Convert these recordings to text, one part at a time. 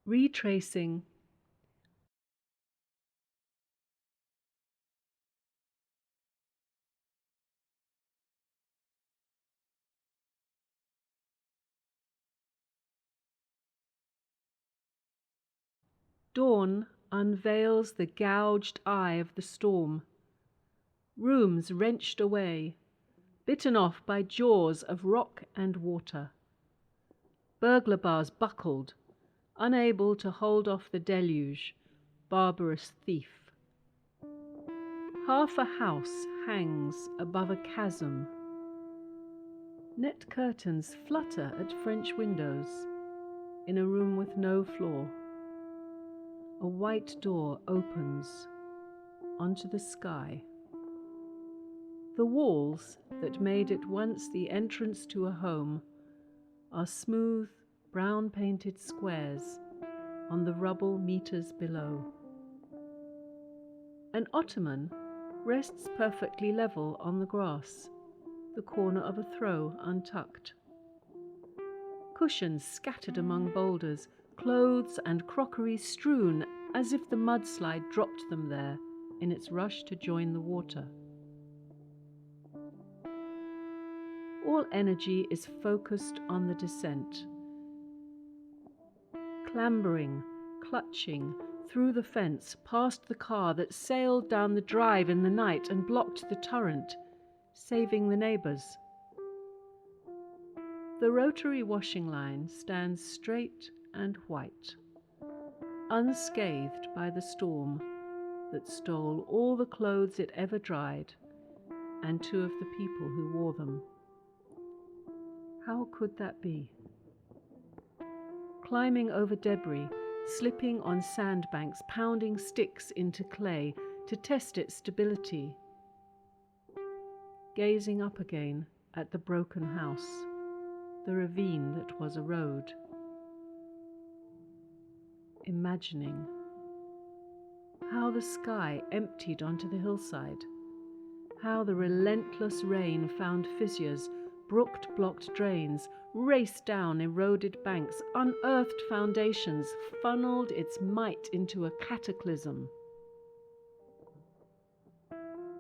Retracing. Dawn unveils the gouged eye of the storm. Rooms wrenched away, bitten off by jaws of rock and water. Burglar bars buckled, unable to hold off the deluge, barbarous thief. Half a house hangs above a chasm. Net curtains flutter at French windows in a room with no floor. A white door opens onto the sky. The walls that made it once the entrance to a home are smooth, brown-painted squares on the rubble meters below. An ottoman rests perfectly level on the grass, the corner of a throw untucked. Cushions scattered among boulders, clothes and crockery strewn as if the mudslide dropped them there in its rush to join the water. All energy is focused on the descent. Clambering, clutching, through the fence, past the car that sailed down the drive in the night and blocked the torrent, saving the neighbours. The rotary washing line stands straight and white, unscathed by the storm that stole all the clothes it ever dried and two of the people who wore them. How could that be? Climbing over debris, slipping on sandbanks, pounding sticks into clay to test its stability. Gazing up again at the broken house, the ravine that was a road. Imagining how the sky emptied onto the hillside, how the relentless rain found fissures, brook-blocked drains, raced down eroded banks, unearthed foundations, funneled its might into a cataclysm.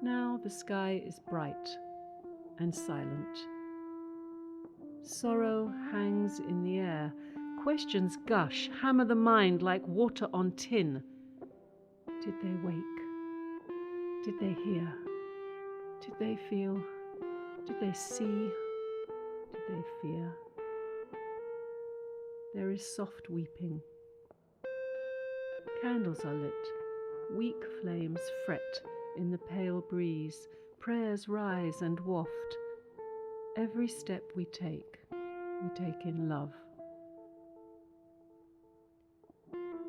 Now the sky is bright and silent. Sorrow hangs in the air. Questions gush, hammer the mind like water on tin. Did they wake? Did they hear? Did they feel? Did they see? Did they fear? There is soft weeping. Candles are lit. Weak flames fret in the pale breeze. Prayers rise and waft. Every step we take in love.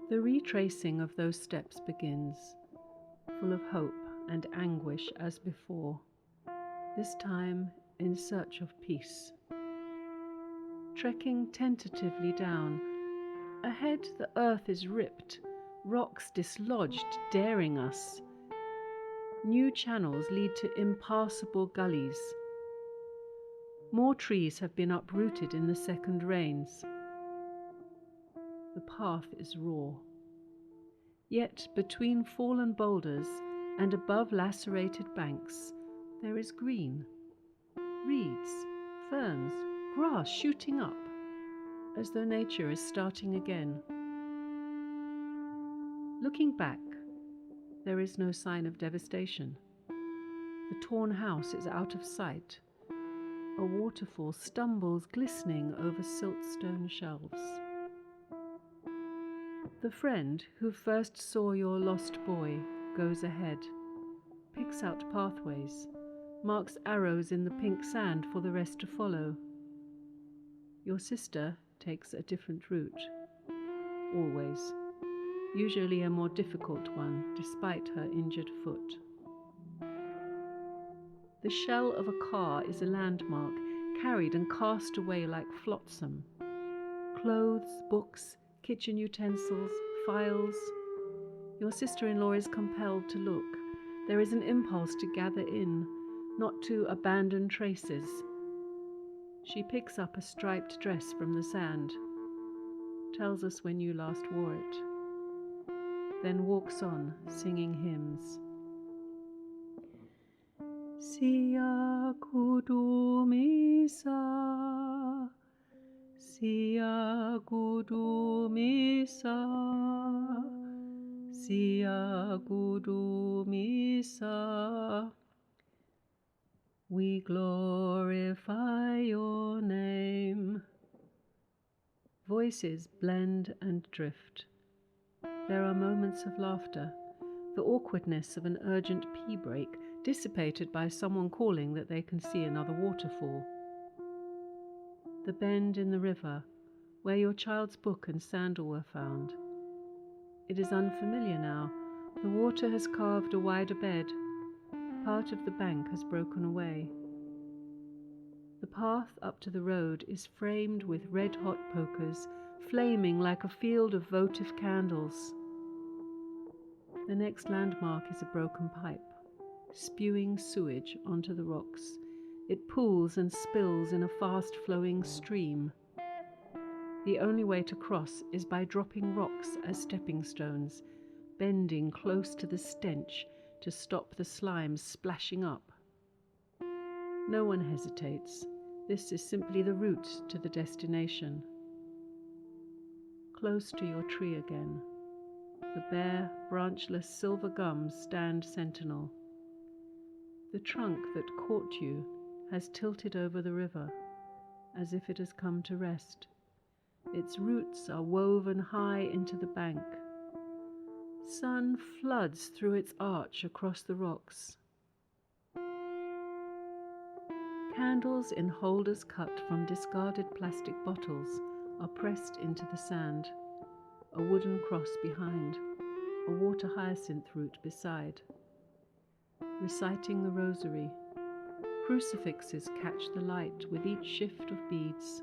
The retracing of those steps begins, full of hope and anguish as before, this time in search of peace. Trekking tentatively down, ahead the earth is ripped, rocks dislodged, daring us. New channels lead to impassable gullies. More trees have been uprooted in the second rains. The path is raw. Yet between fallen boulders and above lacerated banks, there is green. Reeds, ferns, grass shooting up, as though nature is starting again. Looking back, there is no sign of devastation. The torn house is out of sight. A waterfall stumbles glistening over siltstone shelves. The friend who first saw your lost boy goes ahead, picks out pathways, marks arrows in the pink sand for the rest to follow. Your sister takes a different route, always, usually a more difficult one despite her injured foot. The shell of a car is a landmark, carried and cast away like flotsam. Clothes, books, kitchen utensils, files. Your sister-in-law is compelled to look. There is an impulse to gather in, not to abandon traces. She picks up a striped dress from the sand. tells us when you last wore it, then walks on singing hymns. Sia kudumisa, sia kudumisa, sia kudumisa. We glorify your name. Voices blend and drift. There are moments of laughter, the awkwardness of an urgent pee break dissipated by someone calling that they can see another waterfall. The bend in the river, where your child's book and sandal were found. It is unfamiliar now. The water has carved a wider bed. Part of the bank has broken away. The path up to the road is framed with red-hot pokers, flaming like a field of votive candles. The next landmark is a broken pipe, spewing sewage onto the rocks. It pools and spills in a fast-flowing stream. The only way to cross is by dropping rocks as stepping stones, bending close to the stench to stop the slime splashing up. No one hesitates. This is simply the route to the destination. Close to your tree again. The bare, branchless silver gums stand sentinel. The trunk that caught you has tilted over the river, as if it has come to rest. Its roots are woven high into the bank. Sun floods through its arch across the rocks. Candles in holders cut from discarded plastic bottles are pressed into the sand. A wooden cross behind, a water hyacinth root beside. Reciting the rosary, crucifixes catch the light with each shift of beads.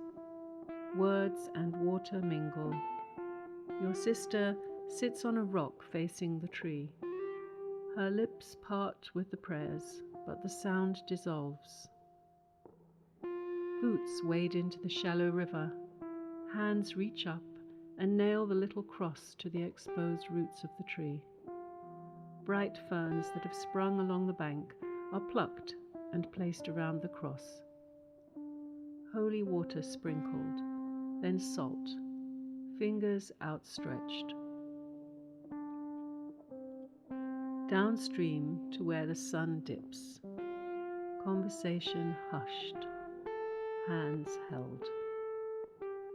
Words and water mingle. Your sister sits on a rock facing the tree. Her lips part with the prayers, but the sound dissolves. Boots wade into the shallow river. Hands reach up and nail the little cross to the exposed roots of the tree. Bright ferns that have sprung along the bank are plucked and placed around the cross. Holy water sprinkled, then salt, fingers outstretched. Downstream to where the sun dips. Conversation hushed, hands held.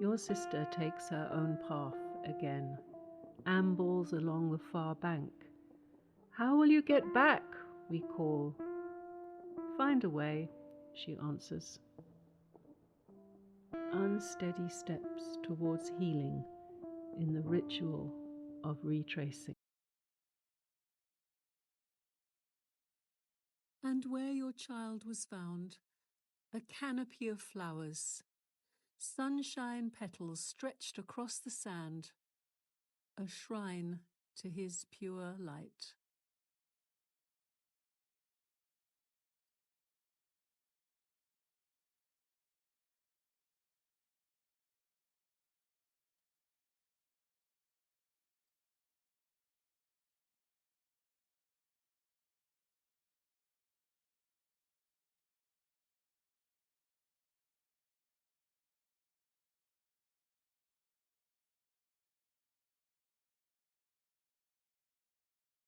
Your sister takes her own path again, ambles along the far bank. How will you get back? We call. Find a way, she answers. Unsteady steps towards healing in the ritual of retracing. And where your child was found, a canopy of flowers, sunshine petals stretched across the sand, a shrine to his pure light.